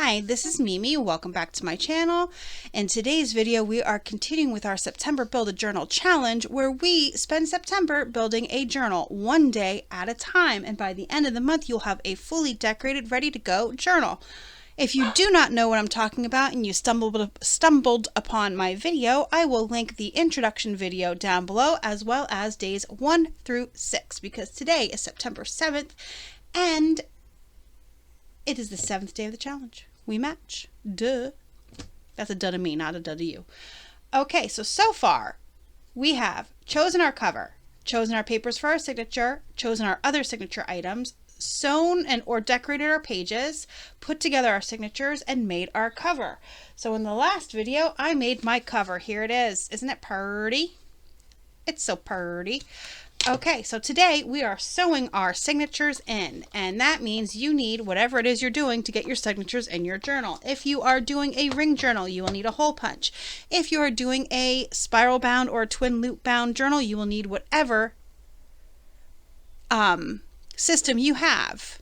Hi, this is Mimi. Welcome back to my channel. In today's video, we are continuing with our September Build a Journal challenge where we spend September building a journal one day at a time. And by the end of the month, you'll have a fully decorated, ready to go journal. If you do not know what I'm talking about and you stumbled upon my video, I will link the introduction video down below as well as days 1 through 6 because today is September 7th and it is the 7th day of the challenge. We match. Duh. That's a duh to me, not a duh to you. Okay, so far we have chosen our cover, chosen our papers for our signature, chosen our other signature items, sewn and or decorated our pages, put together our signatures, and made our cover. So in the last video, I made my cover. Here it is. Isn't it pretty? It's so pretty. Okay, so today we are sewing our signatures in, and that means you need whatever it is you're doing to get your signatures in your journal. If you are doing a ring journal, you will need a hole punch. If you are doing a spiral bound or twin loop bound journal, you will need whatever system you have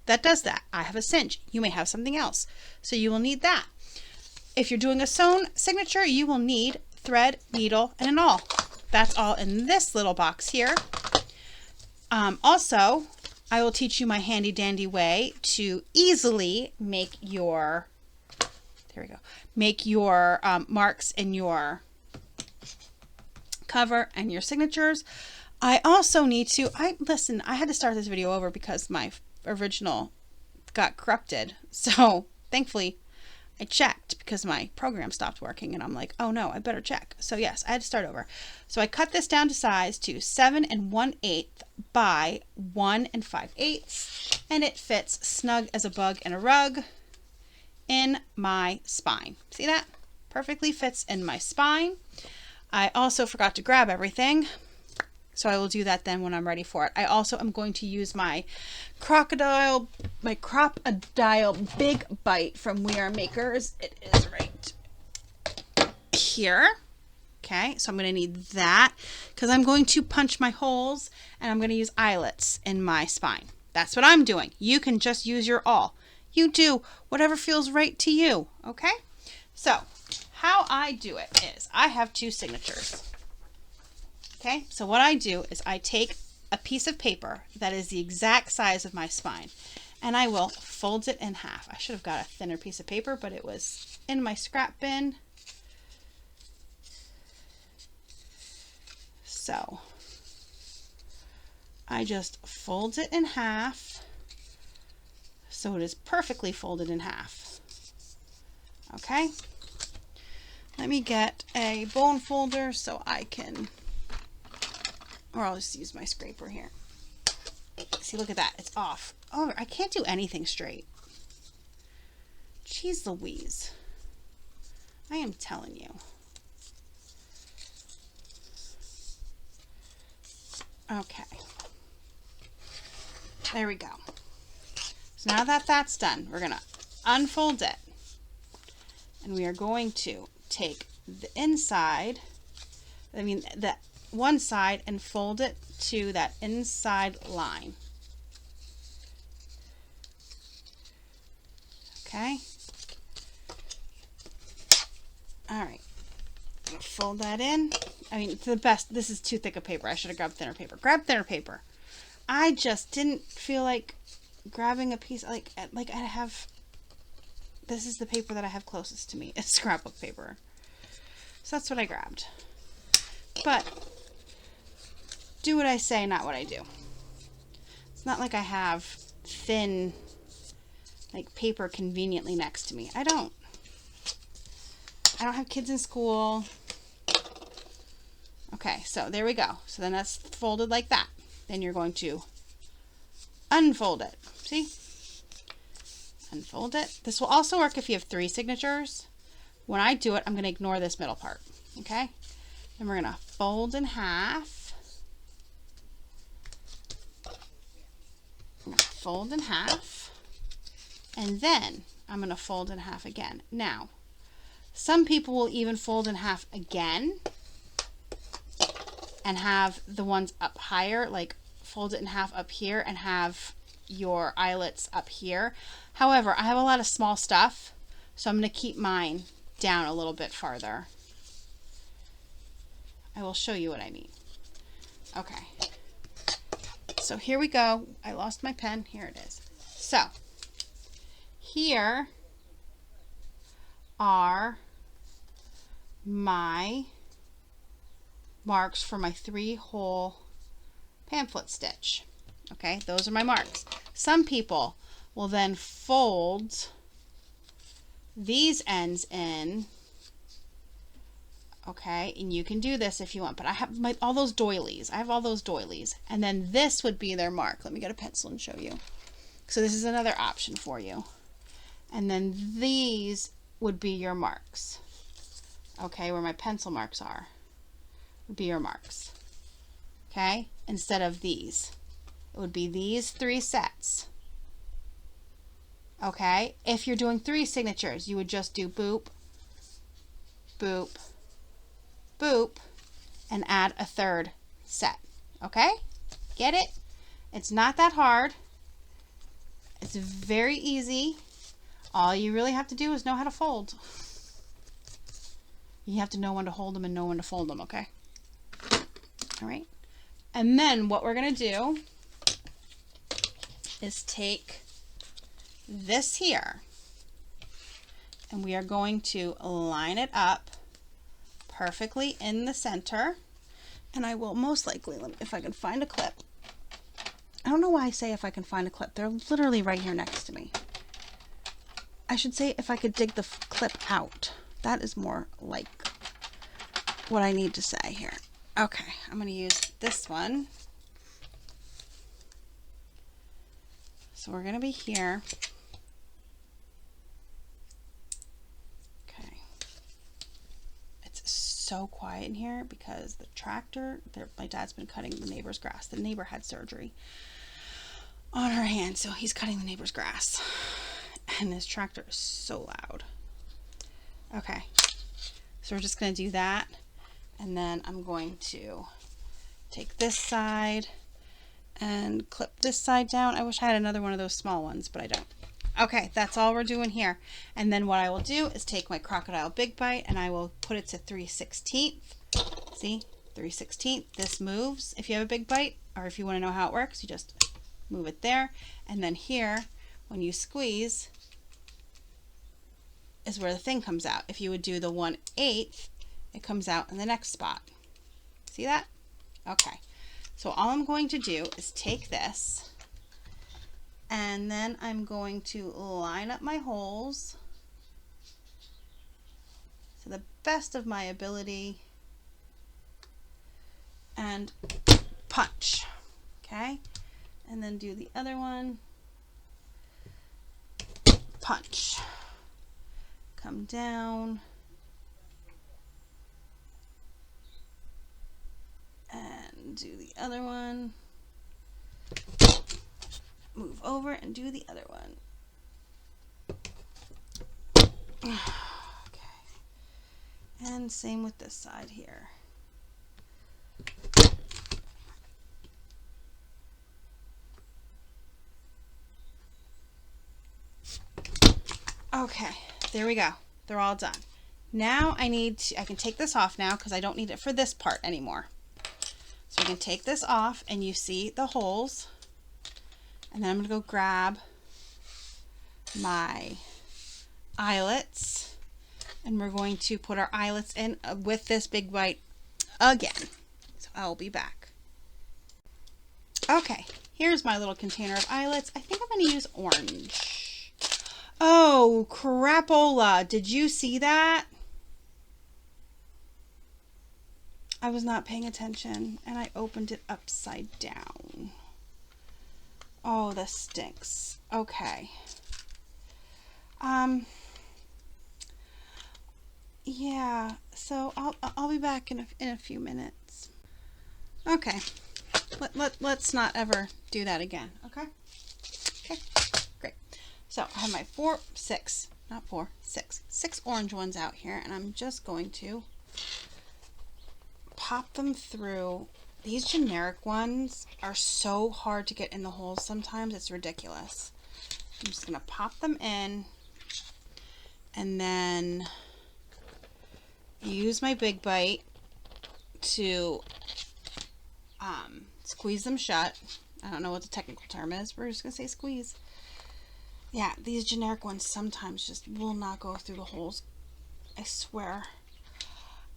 that does that. I have a cinch. You may have something else, so you will need that. If you're doing a sewn signature, you will need thread, needle, and an awl. That's all in this little box here. Also, I will teach you my handy dandy way to easily make your, there we go, make your marks in your cover and your signatures. I also need to, listen, I had to start this video over because my original got corrupted. So thankfully I checked because my program stopped working and I'm like, oh no, I better check. So yes, I had to start over. So I cut this down to size to 7 1/8 by 1 5/8 and it fits snug as a bug in a rug in my spine. See that? Perfectly fits in my spine. I also forgot to grab everything. So I will do that then when I'm ready for it. I also am going to use my Crop-A-Dile Big Bite from We Are Makers. It is right here. Okay, so I'm going to need that because I'm going to punch my holes and I'm going to use eyelets in my spine. That's what I'm doing. You can just use your awl. You do whatever feels right to you. Okay, so how I do it is I have 2 signatures. Okay, so what I do is I take a piece of paper that is the exact size of my spine and I will fold it in half. I should have got a thinner piece of paper, but it was in my scrap bin. So I just fold it in half so it is perfectly folded in half. Okay, let me get a bone folder so I can, or I'll just use my scraper here. See, look at that. It's off. Oh, I can't do anything straight. Jeez Louise. I am telling you. Okay. There we go. So now that that's done, we're going to unfold it. And we are going to take the inside, the one side, and fold it to that inside line. Okay. All right. Fold that in. I mean, to the best, this is too thick a paper. I should have grabbed thinner paper. Grab thinner paper. I just didn't feel like grabbing a piece, like I have, this is the paper that I have closest to me. It's scrapbook paper. So that's what I grabbed. But do what I say, not what I do. It's not like I have thin, like, paper conveniently next to me. I don't have kids in school. Okay, so there we go. So then that's folded like that. Then you're going to unfold it. See? Unfold it. This will also work if you have 3 signatures. When I do it, I'm going to ignore this middle part. Okay? Then we're going to fold in half. Fold in half, and then I'm going to fold in half again. Now, some people will even fold in half again and have the ones up higher, like fold it in half up here and have your eyelets up here. However, I have a lot of small stuff, so I'm going to keep mine down a little bit farther. I will show you what I mean. Okay. So here we go. I lost my pen. Here it is. So here are my marks for my 3-hole pamphlet stitch. Okay, those are my marks. Some people will then fold these ends in. Okay, and you can do this if you want, but I have all those doilies. I have all those doilies. And then this would be their mark. Let me get a pencil and show you. So this is another option for you. And then these would be your marks. Okay, where my pencil marks are would be your marks. Okay, instead of these. It would be these 3 sets. Okay, if you're doing 3 signatures, you would just do boop, boop, boop, and add a 3rd set. Okay? Get it? It's not that hard. It's very easy. All you really have to do is know how to fold. You have to know when to hold them and know when to fold them, okay? All right. And then what we're going to do is take this here, and we are going to line it up perfectly in the center. And I will most likely, if I can find a clip. I don't know why I say if I can find a clip. They're literally right here next to me. I should say if I could dig the clip out. That is more like what I need to say here. Okay, I'm going to use this one. So we're going to be here. Okay. It's so quiet in here because the tractor, my dad's been cutting the neighbor's grass. The neighbor had surgery on her hand, so he's cutting the neighbor's grass. And this tractor is so loud. Okay, so we're just going to do that. And then I'm going to take this side and clip this side down. I wish I had another one of those small ones, but I don't. Okay, that's all we're doing here. And then what I will do is take my Crocodile Big Bite and I will put it to 3/16. See, 3/16. This moves if you have a big bite, or if you want to know how it works, you just move it there. And then here, when you squeeze, is where the thing comes out. If you would do the 1/8, it comes out in the next spot. See that? Okay. So all I'm going to do is take this, and then I'm going to line up my holes to the best of my ability and punch. Okay? And then do the other one. Punch. Come down. And do the other one. Move over and do the other one. Okay. And same with this side here. Okay, there we go. They're all done. Now I can take this off now because I don't need it for this part anymore. So I can take this off, and you see the holes. And then I'm going to go grab my eyelets, and we're going to put our eyelets in with this Big Bite again. So I'll be back. Okay, here's my little container of eyelets. I think I'm going to use orange. Oh, crapola. Did you see that? I was not paying attention, and I opened it upside down. Oh, this stinks. Okay. Yeah, so I'll be back in a few minutes. Okay. Let's not ever do that again, okay? Okay, great. So I have my 6 orange ones out here, and I'm just going to pop them through These generic ones are so hard to get in the holes sometimes. It's ridiculous. I'm just going to pop them in and then use my Big Bite to squeeze them shut. I don't know what the technical term is. We're just going to say squeeze. Yeah, these generic ones sometimes just will not go through the holes. I swear.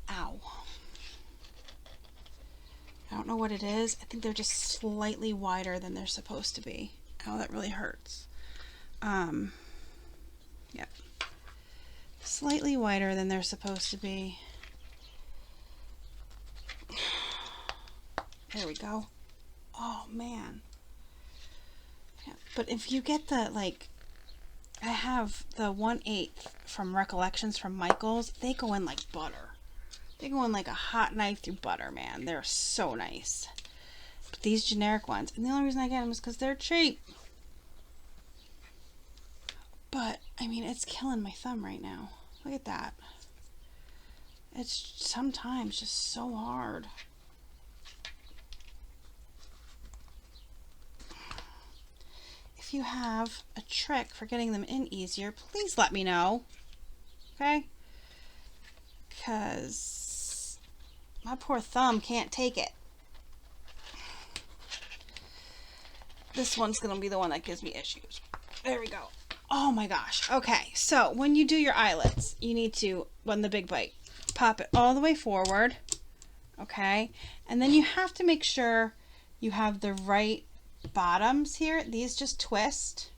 Ow. I don't know what it is. I think they're just slightly wider than they're supposed to be. Oh, that really hurts. Yep. Slightly wider than they're supposed to be. There we go. Oh, man. Yeah, but if you get the, like, I have the 1/8 from Recollections from Michaels. They go in like butter. They go in like a hot knife through butter, man. They're so nice. But these generic ones, and the only reason I get them is because they're cheap. But, I mean, it's killing my thumb right now. Look at that. It's sometimes just so hard. If you have a trick for getting them in easier, please let me know. Okay? Because my poor thumb can't take it. This one's going to be the one that gives me issues. There we go. Oh my gosh. Okay, so when you do your eyelets, you need to, when the Big Bite, pop it all the way forward. Okay? And then you have to make sure you have the right bottoms here. These just twist.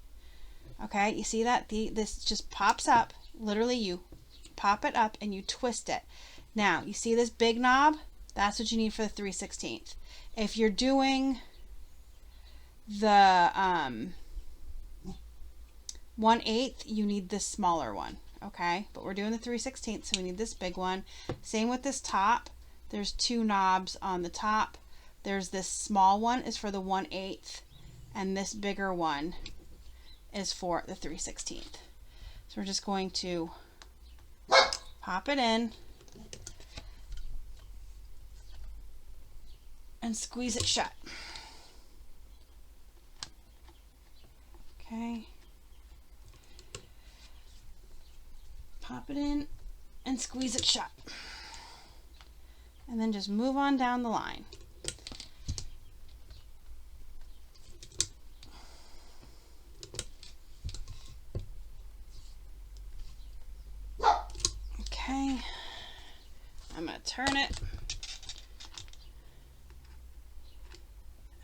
Okay, you see that? This just pops up. Literally, you pop it up and you twist it. Now, you see this big knob? That's what you need for the 3/16. If you're doing the 1/8, you need this smaller one. Okay, but we're doing the 3/16, so we need this big one. Same with this top. There's 2 knobs on the top. There's this small one is for the 1/8, and this bigger one is for the 3/16. So we're just going to pop it in and squeeze it shut. Okay. Pop it in and squeeze it shut. And then just move on down the line. Okay, I'm going to turn it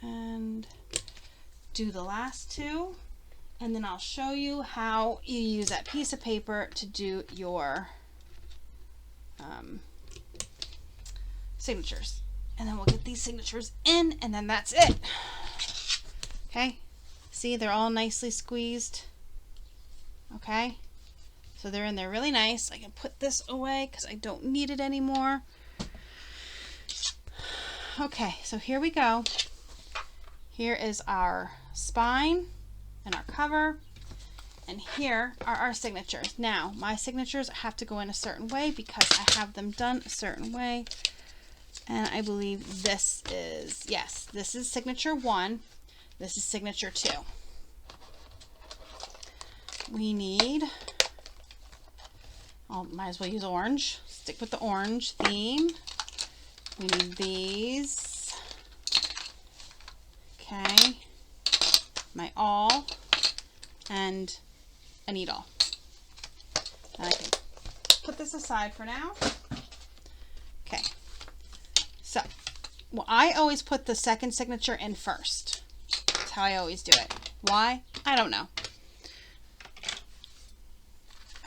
and do the last 2, and then I'll show you how you use that piece of paper to do your signatures. And then we'll get these signatures in, and then that's it. Okay, see, they're all nicely squeezed. Okay. So they're in there really nice. I can put this away because I don't need it anymore. Okay, so here we go. Here is our spine and our cover. And here are our signatures. Now, my signatures have to go in a certain way because I have them done a certain way. And I believe this is, yes, this is signature 1. This is signature 2. We need... I might as well use orange. Stick with the orange theme. We need these. Okay. My awl and a needle. And I can put this aside for now. Okay. So, well, I always put the second signature in first. That's how I always do it. Why? I don't know.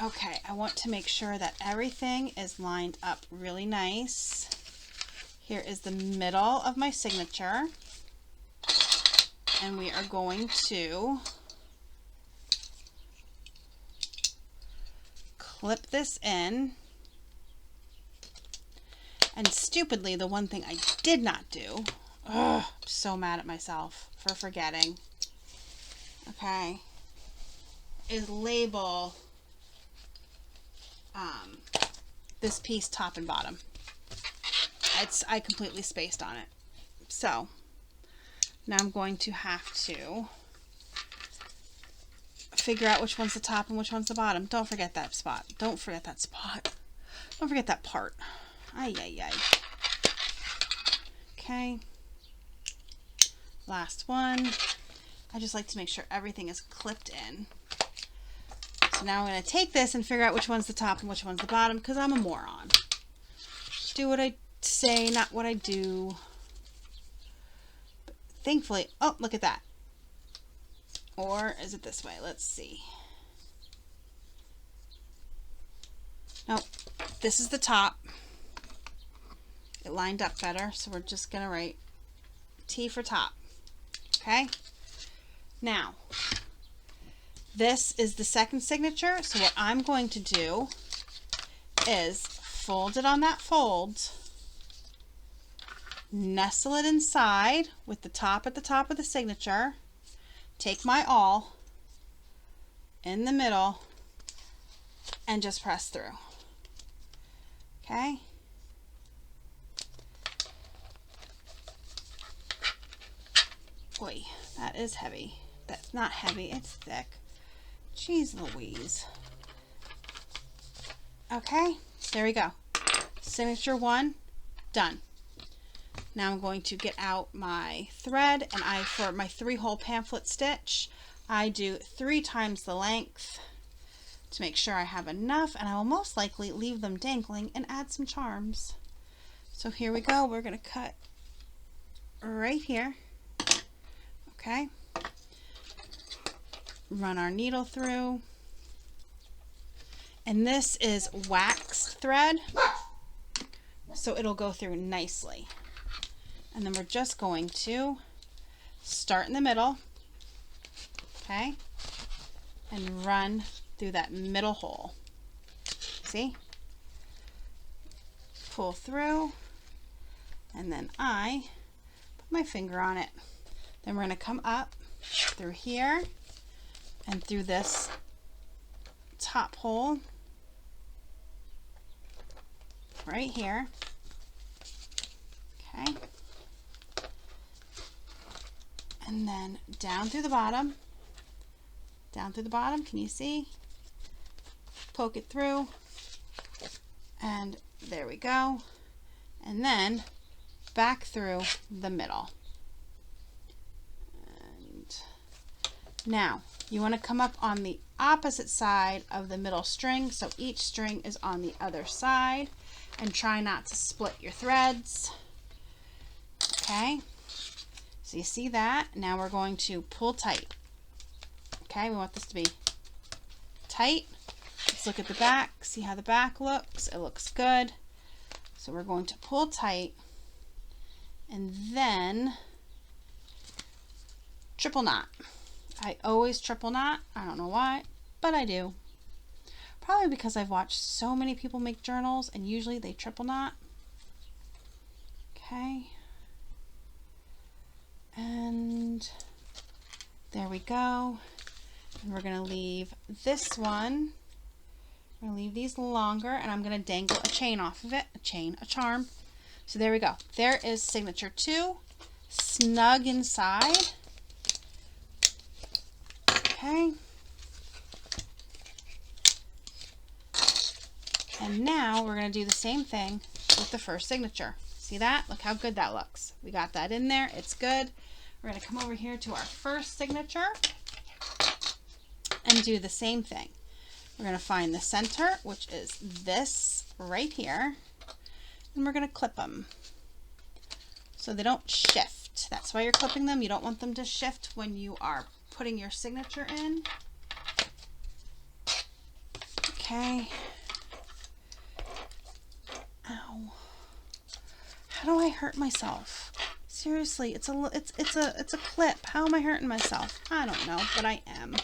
Okay, I want to make sure that everything is lined up really nice. Here is the middle of my signature. And we are going to clip this in. And stupidly, the one thing I did not do, I'm so mad at myself for forgetting, okay, is label this piece top and bottom. I completely spaced on it. So now I'm going to have to figure out which one's the top and which one's the bottom. Don't forget that spot. Don't forget that spot. Don't forget that part. Ay, ay, ay. Okay. Last one. I just like to make sure everything is clipped in. So now I'm going to take this and figure out which one's the top and which one's the bottom, because I'm a moron. Do what I say, not what I do. But thankfully, oh, look at that. Or is it this way? Let's see. Nope. This is the top. It lined up better, so we're just going to write T for top. Okay? Now, this is the second signature, so what I'm going to do is fold it on that fold, nestle it inside with the top at the top of the signature, take my awl in the middle, and just press through. Okay? Boy, that is heavy. That's not heavy, it's thick. Jeez Louise. Okay, there we go. Signature 1, done. Now I'm going to get out my thread, and for my 3-hole pamphlet stitch, I do 3 times the length to make sure I have enough, and I will most likely leave them dangling and add some charms. So here we go. We're going to cut right here. Okay. Run our needle through. And this is waxed thread, so it'll go through nicely. And then we're just going to start in the middle, okay, and run through that middle hole. See? Pull through, and then I put my finger on it. Then we're going to come up through here and through this top hole right here. Okay. And then down through the bottom. Down through the bottom, can you see? Poke it through. And there we go. And then back through the middle. And now you want to come up on the opposite side of the middle string, so each string is on the other side, and try not to split your threads. Okay, so you see that. Now we're going to pull tight. Okay, we want this to be tight. Let's look at the back, see how the back looks. It looks good. So we're going to pull tight and then triple knot. I always triple knot. I don't know why, but I do. Probably because I've watched so many people make journals, and usually they triple knot. Okay. And there we go. And we're going to leave this one. I'm going to leave these longer, and I'm going to dangle a chain off of it. A charm. So there we go. There is signature 2, snug inside. Okay. And now we're going to do the same thing with the first signature. See that? Look how good that looks. We got that in there. It's good. We're going to come over here to our first signature and do the same thing. We're going to find the center, which is this right here, and we're going to clip them so they don't shift. That's why you're clipping them. You don't want them to shift when you are putting your signature in. Okay. Ow. How do I hurt myself? Seriously, it's a clip. How am I hurting myself? I don't know, but I am.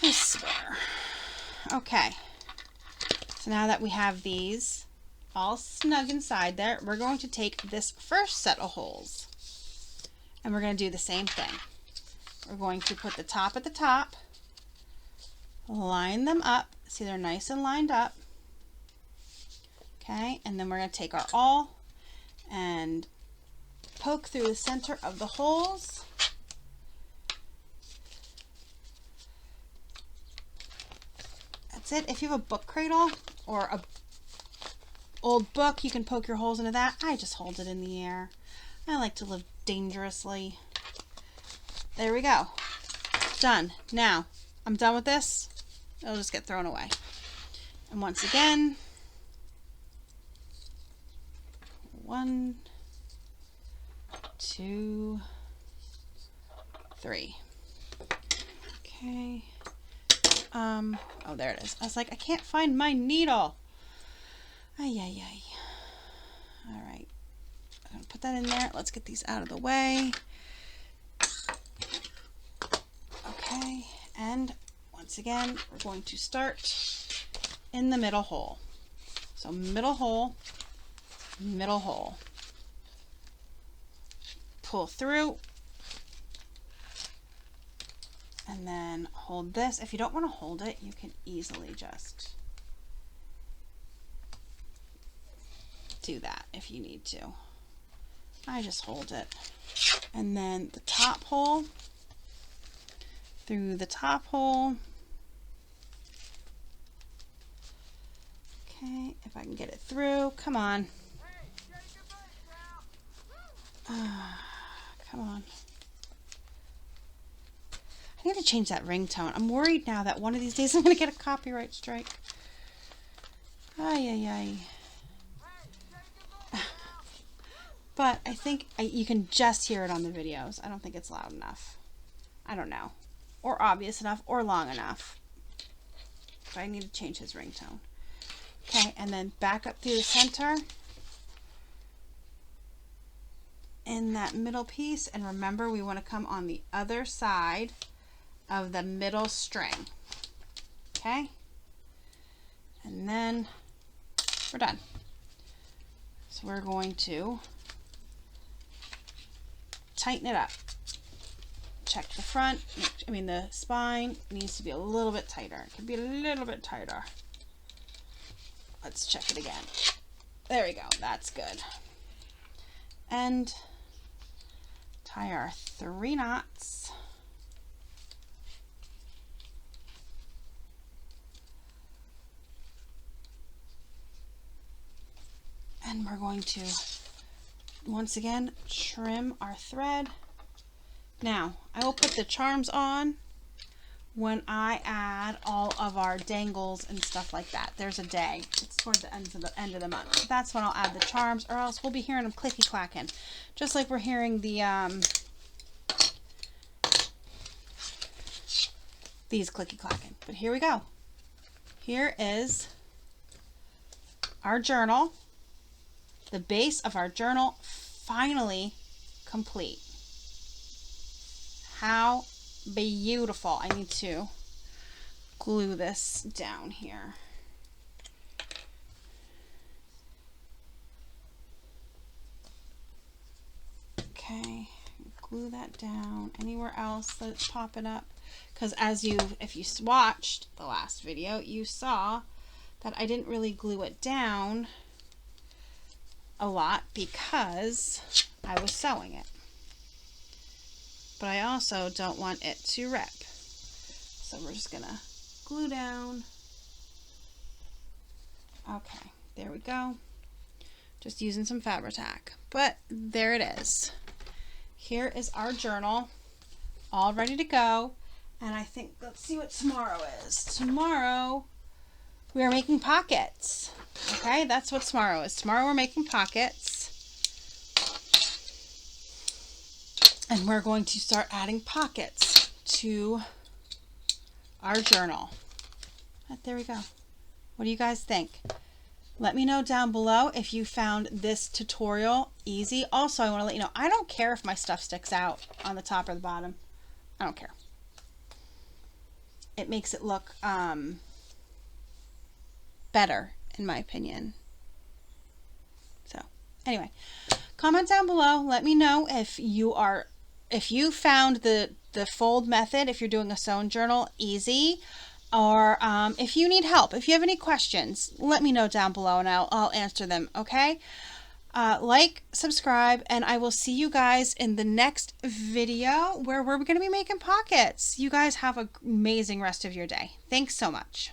I swear. Okay. So now that we have these all snug inside there, we're going to take this first set of holes and we're going to do the same thing. We're going to put the top at the top, line them up. See, they're nice and lined up. Okay, and then we're going to take our awl and poke through the center of the holes. That's it. If you have a book cradle or a old book, you can poke your holes into that. I just hold it in the air. I like to live dangerously. There we go. Done. Now, I'm done with this. It'll just get thrown away. And once again, 1, 2, 3. Okay. Oh, there it is. I was like, I can't find my needle. Ay, ay, ay. All right. I'm going to put that in there. Let's get these out of the way. Okay. And once again, we're going to start in the middle hole. So middle hole, middle hole. Pull through. And then hold this. If you don't want to hold it, you can easily just do that if you need to. I just hold it. And then the top hole, through the top hole. Okay, if I can get it through. Come on. Come on. I need to change that ringtone. I'm worried now that one of these days I'm going to get a copyright strike. Ay, ay, ay. But I think you can just hear it on the videos. I don't think it's loud enough. I don't know. Or obvious enough or long enough. But I need to change his ringtone. Okay, and then back up through the center. In that middle piece. And remember, we want to come on the other side of the middle string. Okay? And then we're done. So we're going to tighten it up. Check the front. The spine needs to be a little bit tighter. It could be a little bit tighter. Let's check it again. There we go. That's good. And tie our 3 knots. And we're going to, once again, trim our thread. Now, I will put the charms on when I add all of our dangles and stuff like that. There's a day. It's toward the end of the month. That's when I'll add the charms, or else we'll be hearing them clicky clacking. Just like we're hearing the these clicky clacking. But here we go. Here is our journal. The base of our journal finally complete. How beautiful. I need to glue this down here. Okay, glue that down. Anywhere else that's popping up, because if you watched the last video, you saw that I didn't really glue it down a lot because I was sewing it. But I also don't want it to rip. So we're just gonna glue down. Okay, there we go. Just using some Fabri-Tac. But there it is. Here is our journal, all ready to go. And I think, let's see what tomorrow is. Tomorrow, we are making pockets. Okay, that's what tomorrow is. Tomorrow we're making pockets. And we're going to start adding pockets to our journal. But there we go. What do you guys think? Let me know down below if you found this tutorial easy. Also, I want to let you know, I don't care if my stuff sticks out on the top or the bottom. I don't care. It makes it look better, in my opinion. So, anyway, comment down below. Let me know if you found the fold method, if you're doing a sewn journal, easy, or if you need help. If you have any questions, let me know down below and I'll answer them, okay? Like, subscribe, and I will see you guys in the next video where we're going to be making pockets. You guys have an amazing rest of your day. Thanks so much.